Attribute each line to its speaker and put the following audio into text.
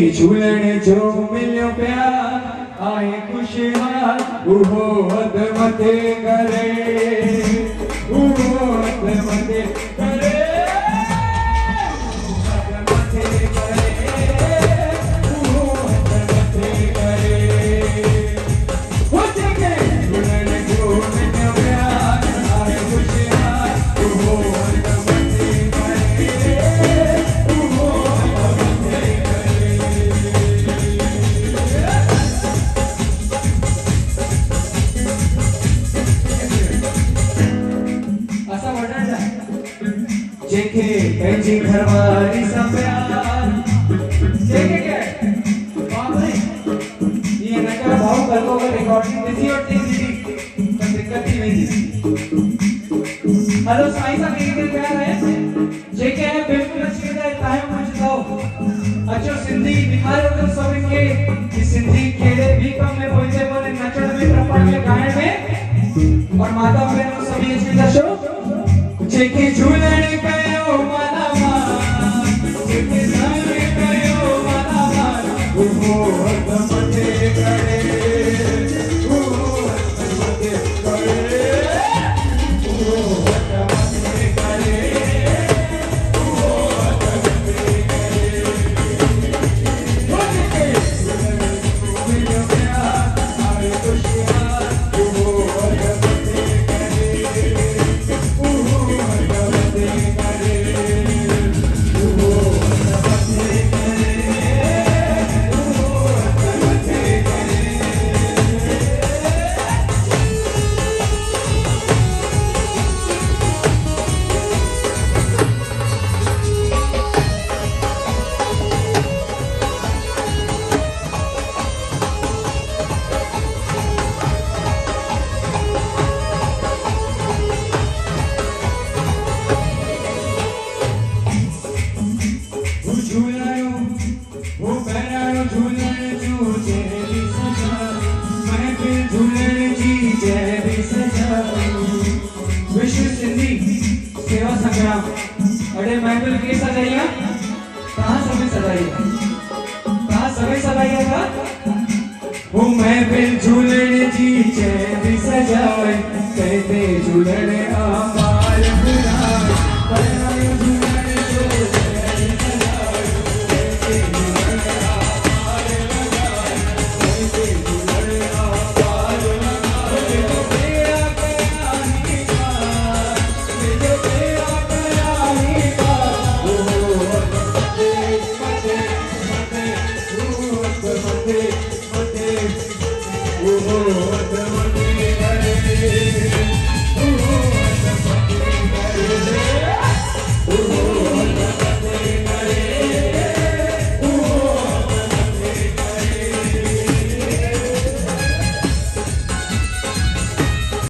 Speaker 1: झूलण जो मिलियो प्यार आए खुशहाल उहो हद मथे करे उहो हद मथे करे हद मथे करे उहो हद मथे करे हो जेके झूलण जो मिलियो प्यार आए खुशहाल उहो हद मथे करे उहो हद मथे करे जेके पंहिंजी घरवारी सां प्यार जेके क्या भाई ये न करो भाऊ कल को अगर रिकॉर्डिंग बिजी और थी तो दिक्कत ही नहीं हेलो साईं साहब के प्यार है जेके है बिल्कुल अच्छी तरह टाइम पहुंचताओ अच्छो सिंधी दिखायो तो सब इनके कि सिंधी खेड़े भी कम में बोलते बोले नचण में ट्रपड़ में गायन में और माता बहनों सभी इसमें दर्शो जेके झूलण कयो माना मान जेके साईं कयो माना मान उहो हद मथे करे उहो हद मथे करे उहो हद मथे करे उहो हद मथे करे हो जेके झूलण जो मिलियो प्यार आए खुशहाल उहो हद मथे करे उहो हद मथे करे उहो हद मथे करे उहो हद मथे करे झूलायो वो बहरायो झूलण जो जय भी सजा महफिल झूलण जी जय भी सजा विश्व सिंधी सेवा संग्राम अरे महफिल के सजाइया कहाँ सभी सजाइया था वो महफिल झूलण जी जय भी सजाए